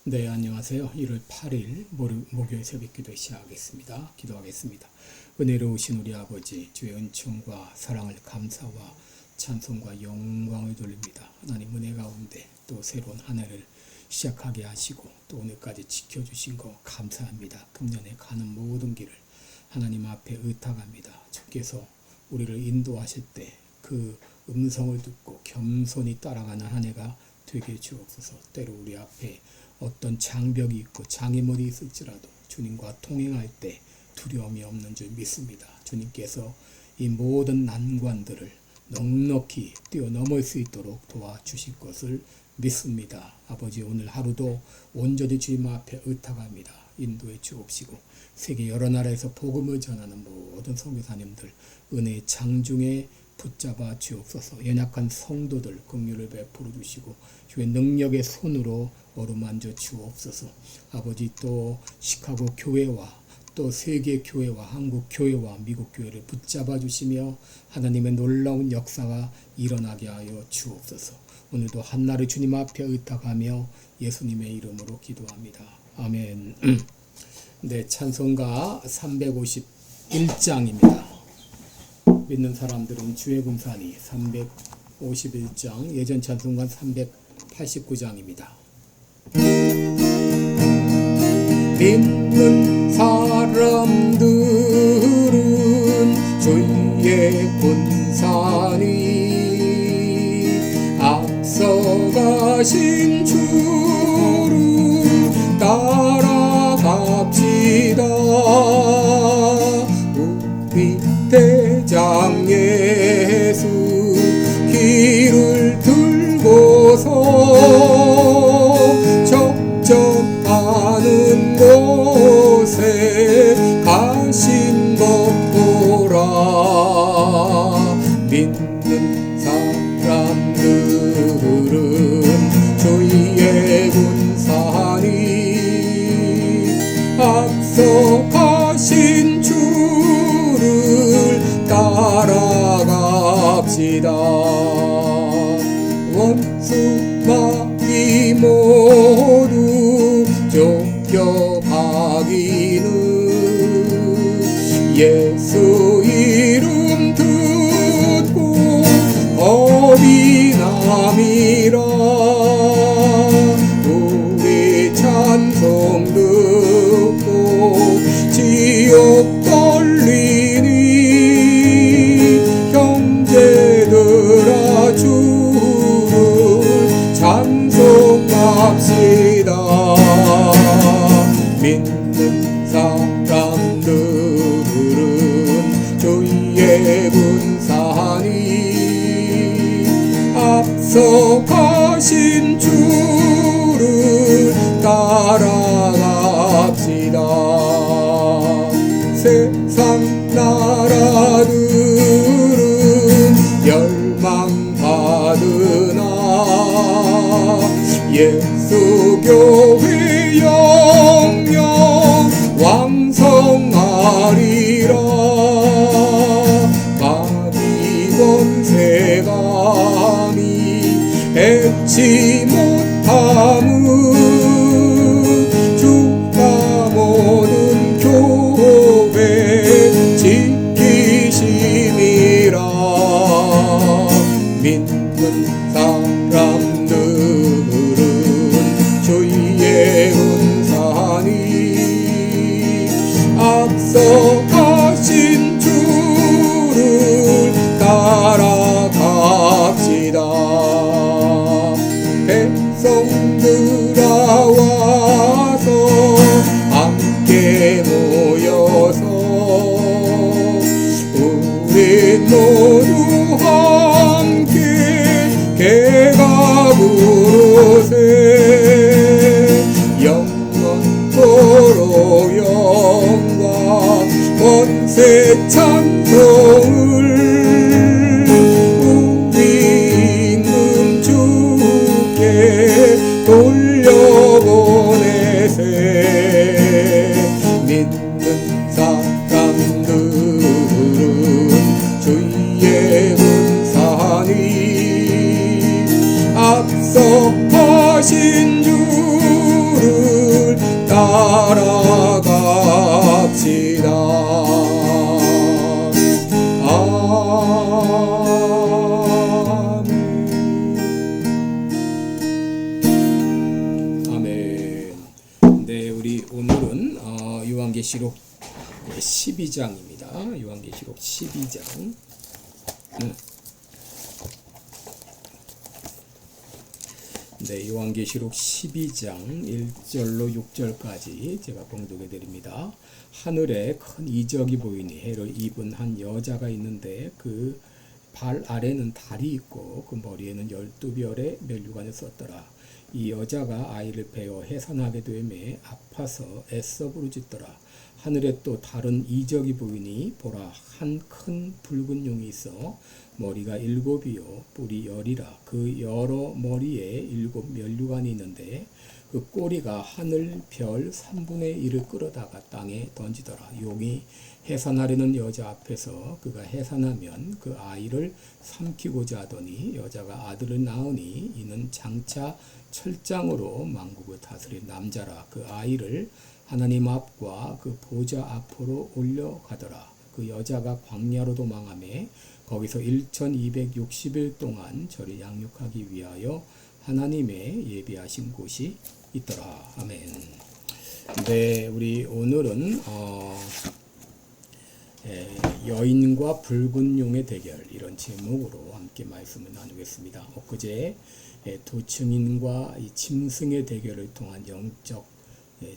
네, 안녕하세요. 1월 8일 목요일 새벽기도 시작하겠습니다. 기도하겠습니다. 은혜로우신 우리 아버지, 주의 은총과 사랑을 감사와 찬송과 영광을 돌립니다. 하나님 은혜 가운데 또 새로운 한 해를 시작하게 하시고 또 오늘까지 지켜주신 거 감사합니다. 금년에 가는 모든 길을 하나님 앞에 의탁합니다. 주께서 우리를 인도하실 때 그 음성을 듣고 겸손히 따라가는 한 해가 되게 주옵소서. 때로 우리 앞에 어떤 장벽이 있고 장애물이 있을지라도 주님과 통행할 때 두려움이 없는 줄 믿습니다. 주님께서 이 모든 난관들을 넉넉히 뛰어넘을 수 있도록 도와주실 것을 믿습니다. 아버지, 오늘 하루도 온전히 주님 앞에 의탁합니다. 인도해 주옵시고 세계 여러 나라에서 복음을 전하는 모든 선교사님들 은혜의 장중에 붙잡아 주옵소서. 연약한 성도들 긍휼을 베풀어 주시고 주의 능력의 손으로 어루만져 주옵소서. 아버지, 또 시카고 교회와 또 세계 교회와 한국 교회와 미국 교회를 붙잡아 주시며 하나님의 놀라운 역사가 일어나게 하여 주옵소서. 오늘도 한나를 주님 앞에 의탁하며 예수님의 이름으로 기도합니다. 아멘. 네, 찬송가 351장입니다. 믿는 사람들은 주의 군산이 351장, 예전 찬송가 389장입니다. 믿는 사람들은 주의 군산이 앞서가신 주를 따라갑시다. 우리 대장 예수 길을 들고서 적정하는 곳에 가신 것 보라. 믿는 사람들은 주의 군산이 앞서 가신 주를 따라갑시다. 원수마귀 모두 쫓겨가기는 예수 이름 듣고 겁이 남이라. 우리 찬송 듣고 지옥 떨리니 형제들아 주를 찬송합시다. 믿는 사람들은 주의 군산이 앞서 가신 주를 따라갑시다. 세상 나라들은 멸망받으나 예수 교회 영영 왕성하리라. 마귀 권세감이 해치 못함은 주가 모든 교회 지키심이라. 믿는 사람들은 주의 군산이 앞서 가신 주를 따라갑시다. 백성들아 와서 함께 모여서 우리 모두 함께 개각으로 세 영원토록 영광 권세 찬송을 우리 있는 주께 돌려보내세. 믿는 사람들은 주의 군산이 앞서 가신 주를 살아갑시다. 아멘. 네, 우리 오늘은 요한계시록 12장입니다. 요한계시록 12장. 네, 요한계시록 12장 1절로 6절까지 제가 봉독해 드립니다. 하늘에 큰 이적이 보이니 해를 입은 한 여자가 있는데 그 발 아래는 달이 있고 그 머리에는 12별의 면류관을 썼더라. 이 여자가 아이를 베어 해산하게 되매 아파서 애써 부르짖더라. 하늘에 또 다른 이적이 보이니 보라, 한 큰 붉은 용이 있어 머리가 7이요 뿔이 10이라. 그 여러 머리에 7 면류관이 있는데 그 꼬리가 하늘 별 3분의 1을 끌어다가 땅에 던지더라. 용이 해산하려는 여자 앞에서 그가 해산하면 그 아이를 삼키고자 하더니 여자가 아들을 낳으니 이는 장차 철장으로 만국을 다스릴 남자라. 그 아이를 하나님 앞과 그 보좌 앞으로 올려가더라. 그 여자가 광야로 도망하며 거기서 1260일 동안 저를 양육하기 위하여 하나님의 예비하신 곳이 있더라. 아멘. 네, 우리 오늘은 여인과 붉은 용의 대결, 이런 제목으로 함께 말씀을 나누겠습니다. 엊그제 도층인과 이 짐승의 대결을 통한 영적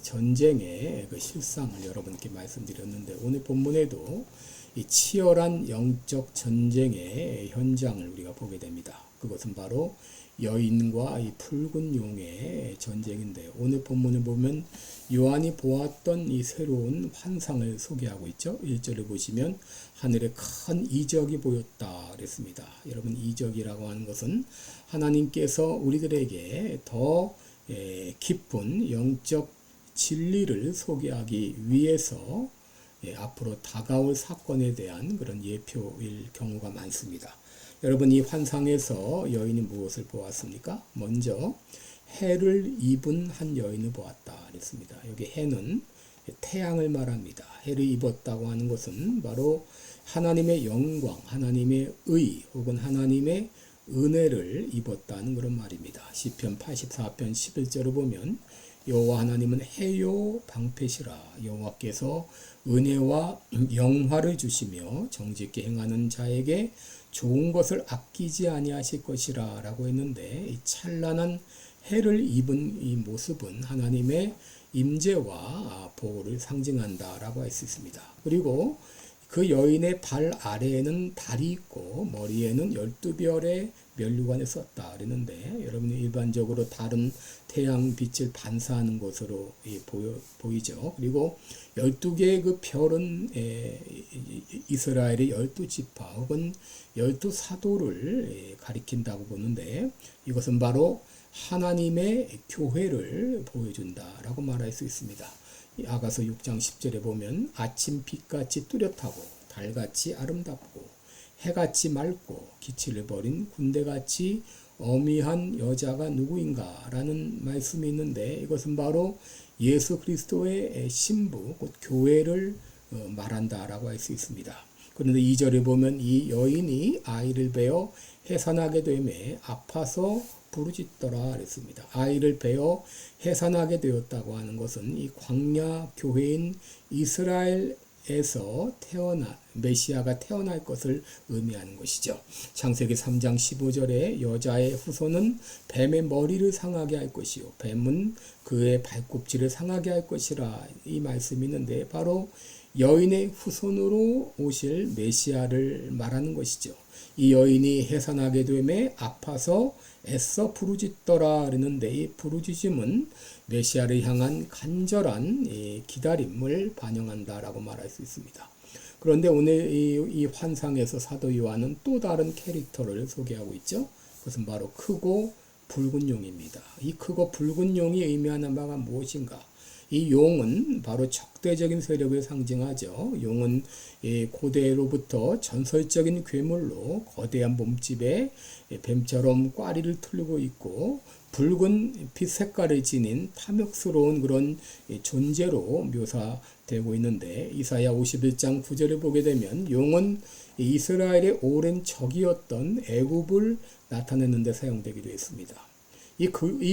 전쟁의 그 실상을 여러분께 말씀드렸는데, 오늘 본문에도 이 치열한 영적 전쟁의 현장을 우리가 보게 됩니다. 그것은 바로 여인과 이 붉은 용의 전쟁인데, 오늘 본문을 보면 요한이 보았던 이 새로운 환상을 소개하고 있죠. 1절을 보시면 하늘에 큰 이적이 보였다 그랬습니다. 여러분, 이적이라고 하는 것은 하나님께서 우리들에게 더 깊은 영적 진리를 소개하기 위해서 앞으로 다가올 사건에 대한 그런 예표일 경우가 많습니다. 여러분, 이 환상에서 여인이 무엇을 보았습니까? 먼저 해를 입은 한 여인을 보았다 그랬습니다. 여기 해는 태양을 말합니다. 해를 입었다고 하는 것은 바로 하나님의 영광, 하나님의 의 혹은 하나님의 은혜를 입었다는 그런 말입니다. 시편 84편 11절을 보면 여호와 하나님은 해요 방패시라. 여호와께서 은혜와 영화를 주시며 정직히 행하는 자에게 좋은 것을 아끼지 아니하실 것이라 라고 했는데, 이 찬란한 해를 입은 이 모습은 하나님의 임재와 보호를 상징한다 라고 할 수 있습니다. 그리고 그 여인의 발 아래에는 달이 있고 머리에는 12별의 면류관을 썼다 그랬는데, 여러분이 일반적으로 다른 태양 빛을 반사하는 것으로 보이죠. 그리고 12개의 그 별은 이스라엘의 12지파 혹은 12사도를 가리킨다고 보는데, 이것은 바로 하나님의 교회를 보여준다라고 말할 수 있습니다. 아가서 6장 10절에 보면 아침 빛같이 뚜렷하고 달같이 아름답고 해같이 맑고 기치를 버린 군대같이 어미한 여자가 누구인가 라는 말씀이 있는데, 이것은 바로 예수 그리스도의 신부 곧 교회를 말한다라고 할 수 있습니다. 그런데 2절에 보면 이 여인이 아이를 베어 해산하게 되매 아파서 부르짖더라 그랬습니다. 아이를 베어 해산하게 되었다고 하는 것은 이 광야 교회인 이스라엘에서 메시아가 태어날 것을 의미하는 것이죠. 창세기 3장 15절에 여자의 후손은 뱀의 머리를 상하게 할 것이요 뱀은 그의 발꿈치를 상하게 할 것이라, 이 말씀이 있는데 바로 여인의 후손으로 오실 메시아를 말하는 것이죠. 이 여인이 해산하게 되매 아파서 애써 부르짖더라 그랬는데, 이 부르짖음은 메시아를 향한 간절한 기다림을 반영한다라고 말할 수 있습니다. 그런데 오늘 이 환상에서 사도 요한은 또 다른 캐릭터를 소개하고 있죠. 그것은 바로 크고 붉은 용입니다. 이 크고 붉은 용이 의미하는 바가 무엇인가? 이 용은 바로 적대적인 세력을 상징하죠. 용은 고대로부터 전설적인 괴물로 거대한 몸집에 뱀처럼 꽈리를 틀고 있고 붉은 빛 색깔을 지닌 탐욕스러운 그런 존재로 묘사되고 있는데, 이사야 51장 9절을 보게 되면 용은 이스라엘의 오랜 적이었던 애굽을 나타내는 데 사용되기도 했습니다. 이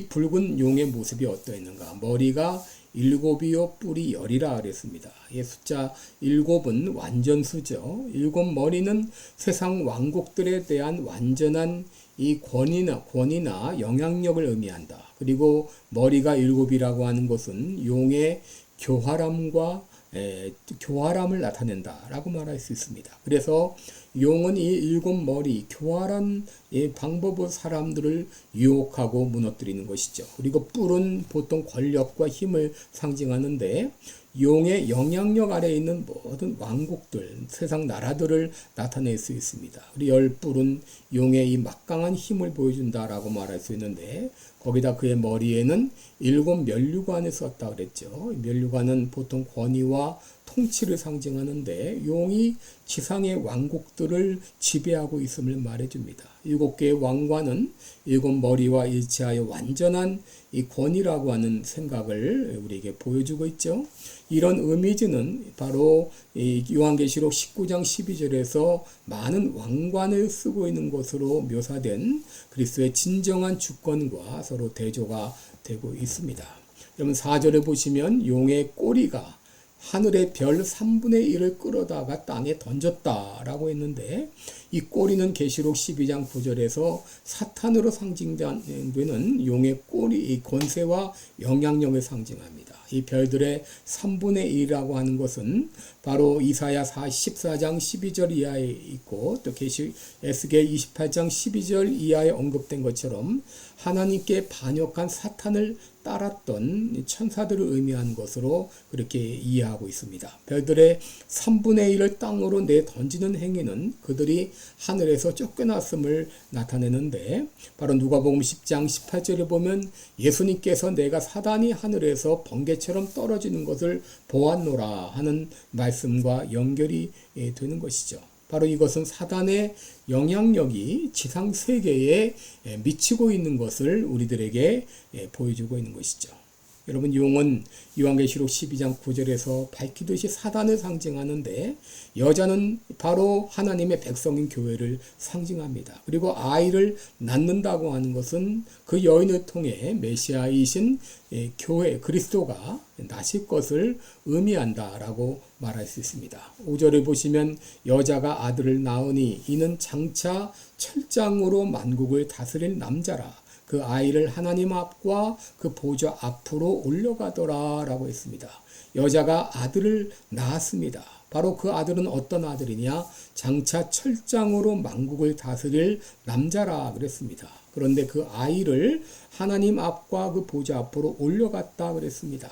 붉은 용의 모습이 어떠했는가? 머리가 7이요 뿔이 10이라 그랬습니다. 숫자 7은 완전수죠. 7 머리는 세상 왕국들에 대한 완전한 이 권위나 영향력을 의미한다. 그리고 머리가 7이라고 하는 것은 용의 교활함을 나타낸다라고 말할 수 있습니다. 그래서 용은 이 7머리 교활한 방법으로 사람들을 유혹하고 무너뜨리는 것이죠. 그리고 뿔은 보통 권력과 힘을 상징하는데, 용의 영향력 아래에 있는 모든 왕국들, 세상 나라들을 나타낼 수 있습니다. 그리고 10뿔은 용의 이 막강한 힘을 보여준다라고 말할 수 있는데, 거기다 그의 머리에는 7 면류관을 썼다 그랬죠. 면류관은 보통 권위와 통치를 상징하는데, 용이 지상의 왕국들을 지배하고 있음을 말해줍니다. 7개의 왕관은 7머리와 일치하여 완전한 이 권위라고 하는 생각을 우리에게 보여주고 있죠. 이런 이미지는 바로 요한계시록 19장 12절에서 많은 왕관을 쓰고 있는 것으로 묘사된 그리스도의 진정한 주권과 서로 대조가 되고 있습니다. 여러분 4절에 보시면 용의 꼬리가 하늘의 별 3분의 1을 끌어다가 땅에 던졌다라고 했는데, 이 꼬리는 계시록 12장 9절에서 사탄으로 상징되는 용의 꼬리, 이 권세와 영향력을 상징합니다. 이 별들의 3분의 1이라고 하는 것은 바로 이사야 14장 12절 이하에 있고, 또 에스겔 28장 12절 이하에 언급된 것처럼 하나님께 반역한 사탄을 따랐던 천사들을 의미하는 것으로 그렇게 이해하고 있습니다. 별들의 3분의 1을 땅으로 내던지는 행위는 그들이 하늘에서 쫓겨났음을 나타내는데, 바로 누가복음 10장 18절에 보면 예수님께서 내가 사단이 하늘에서 번개처럼 떨어지는 것을 보았노라 하는 말씀과 연결이 되는 것이죠. 바로 이것은 사단의 영향력이 지상 세계에 미치고 있는 것을 우리들에게 보여주고 있는 것이죠. 여러분, 용은 요한계시록 12장 9절에서 밝히듯이 사단을 상징하는데, 여자는 바로 하나님의 백성인 교회를 상징합니다. 그리고 아이를 낳는다고 하는 것은 그 여인을 통해 메시아이신 교회 그리스도가 나실 것을 의미한다라고 말할 수 있습니다. 5절을 보시면 여자가 아들을 낳으니 이는 장차 철장으로 만국을 다스릴 남자라. 그 아이를 하나님 앞과 그 보좌 앞으로 올려가더라 라고 했습니다. 여자가 아들을 낳았습니다. 바로 그 아들은 어떤 아들이냐? 장차 철장으로 만국을 다스릴 남자라 그랬습니다. 그런데 그 아이를 하나님 앞과 그 보좌 앞으로 올려갔다 그랬습니다.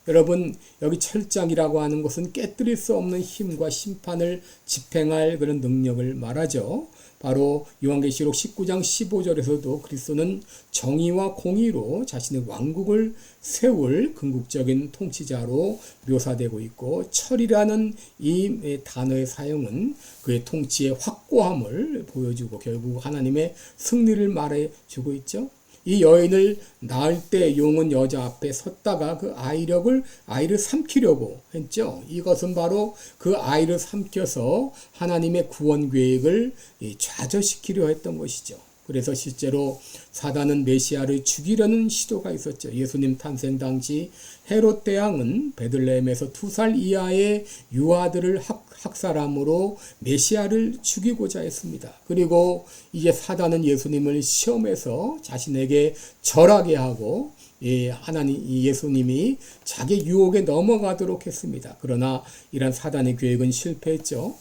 여러분, 여기 철장이라고 하는 것은 깨뜨릴 수 없는 힘과 심판을 집행할 그런 능력을 말하죠. 바로 요한계시록 19장 15절에서도 그리스도는 정의와 공의로 자신의 왕국을 세울 궁극적인 통치자로 묘사되고 있고, 철이라는 이 단어의 사용은 그의 통치의 확고함을 보여주고 결국 하나님의 승리를 말해주고 있죠. 이 여인을 낳을 때 용은 여자 앞에 섰다가 그 아이를 삼키려고 했죠. 이것은 바로 그 아이를 삼켜서 하나님의 구원 계획을 좌절시키려 했던 것이죠. 그래서 실제로 사단은 메시아를 죽이려는 시도가 있었죠. 예수님 탄생 당시 헤롯 대왕은 베들레헴에서 2살 이하의 유아들을 학살함으로 메시아를 죽이고자 했습니다. 그리고 이제 사단은 예수님을 시험해서 자신에게 절하게 하고 예수님이 자기 유혹에 넘어가도록 했습니다. 그러나 이런 사단의 계획은 실패했죠.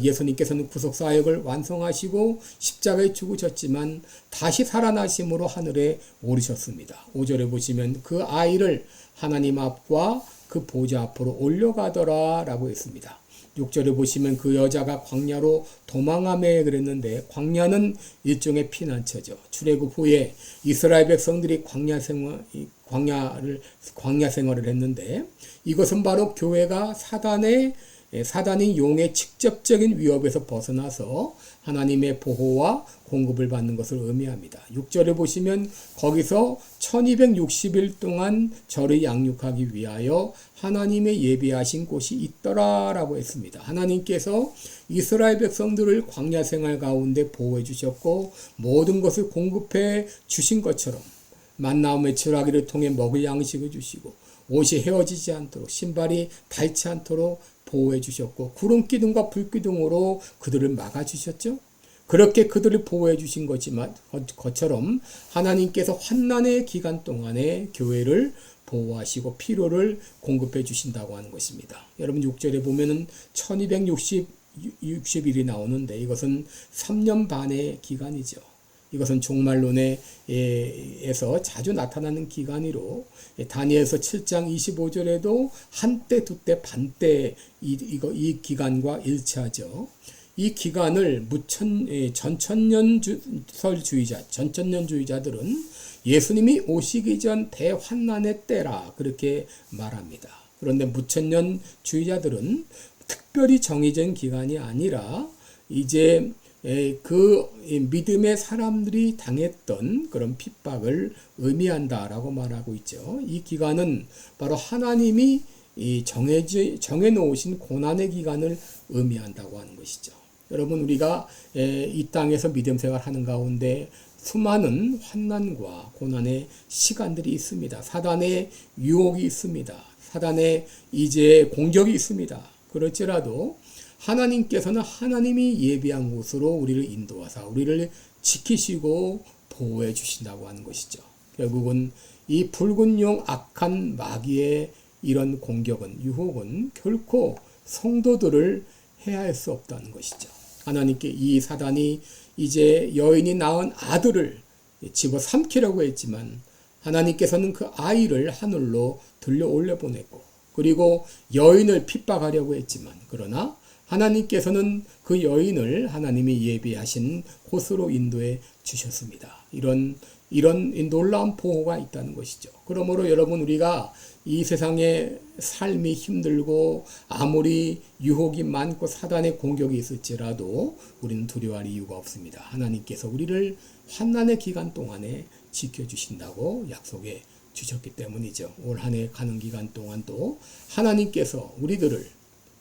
예수님께서는 구속사역을 완성하시고 십자가에 죽으셨지만 다시 살아나심으로 하늘에 오르셨습니다. 5절에 보시면 그 아이를 하나님 앞과 그 보좌 앞으로 올려가더라 라고 했습니다. 6절에 보시면 그 여자가 광야로 도망하며 그랬는데, 광야는 일종의 피난처죠. 출애굽 후에 이스라엘 백성들이 광야 생활을 했는데, 이것은 바로 교회가 사단인 용의 직접적인 위협에서 벗어나서 하나님의 보호와 공급을 받는 것을 의미합니다. 6절에 보시면 거기서 1260일 동안 저를 양육하기 위하여 하나님의 예비하신 곳이 있더라라고 했습니다. 하나님께서 이스라엘 백성들을 광야 생활 가운데 보호해 주셨고 모든 것을 공급해 주신 것처럼 만나와 메추라기를 통해 먹을 양식을 주시고 옷이 헤어지지 않도록 신발이 닳지 않도록 보호해 주셨고 구름 기둥과 불 기둥으로 그들을 막아 주셨죠. 그렇게 그들을 보호해 주신 것처럼 하나님께서 환난의 기간 동안에 교회를 보호하시고 필요를 공급해 주신다고 하는 것입니다. 여러분 6절에 보면은 1260일이 나오는데 이것은 3년 반의 기간이죠. 이것은 종말론에서 자주 나타나는 기간이로 다니엘서 7장 25절에도 한때, 두때, 반때 이 기간과 일치하죠. 이 기간을 전천년주의자들은 예수님이 오시기 전 대환난의 때라 그렇게 말합니다. 그런데 무천년주의자들은 특별히 정해진 기간이 아니라 이제 그 믿음의 사람들이 당했던 그런 핍박을 의미한다라고 말하고 있죠. 이 기간은 바로 하나님이 정해놓으신 고난의 기간을 의미한다고 하는 것이죠. 여러분 우리가 이 땅에서 믿음 생활하는 가운데 수많은 환난과 고난의 시간들이 있습니다. 사단의 유혹이 있습니다. 사단의 이제 공격이 있습니다. 그럴지라도 하나님께서는 하나님이 예비한 곳으로 우리를 인도하사 우리를 지키시고 보호해 주신다고 하는 것이죠. 결국은 이 붉은 용 악한 마귀의 이런 공격은 유혹은 결코 성도들을 해할 수 없다는 것이죠. 하나님께 이 사단이 이제 여인이 낳은 아들을 집어삼키려고 했지만 하나님께서는 그 아이를 하늘로 들려 올려보냈고 그리고 여인을 핍박하려고 했지만 그러나 하나님께서는 그 여인을 하나님이 예비하신 곳으로 인도해 주셨습니다. 이런 놀라운 보호가 있다는 것이죠. 그러므로 여러분 우리가 이 세상의 삶이 힘들고 아무리 유혹이 많고 사단의 공격이 있을지라도 우리는 두려워할 이유가 없습니다. 하나님께서 우리를 환난의 기간 동안에 지켜주신다고 약속해 주셨기 때문이죠. 올 한 해 가는 기간 동안도 하나님께서 우리들을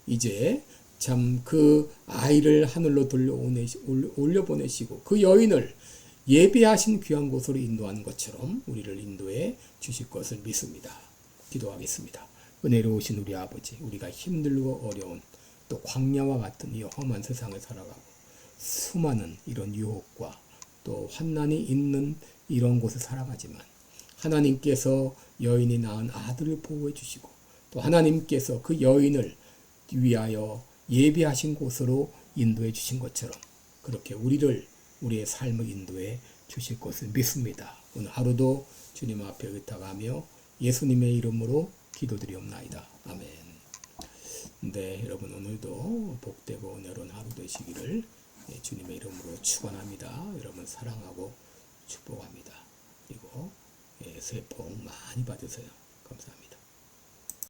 이제 참 그 아이를 하늘로 올려보내시고 그 여인을 예비하신 귀한 곳으로 인도한 것처럼 우리를 인도해 주실 것을 믿습니다. 기도하겠습니다. 은혜로우신 우리 아버지, 우리가 힘들고 어려운 또 광야와 같은 이 험한 세상을 살아가고 수많은 이런 유혹과 또 환난이 있는 이런 곳에 살아가지만 하나님께서 여인이 낳은 아들을 보호해 주시고 또 하나님께서 그 여인을 위하여 예비하신 곳으로 인도해 주신 것처럼 그렇게 우리의 삶을 인도해 주실 것을 믿습니다. 오늘 하루도 주님 앞에 의탁하며 예수님의 이름으로 기도드리옵나이다. 아멘. 네, 여러분 오늘도 복되고 은혜로운 하루 되시기를 주님의 이름으로 축원합니다. 여러분 사랑하고 축복합니다. 그리고 새해 복 많이 받으세요. 감사합니다.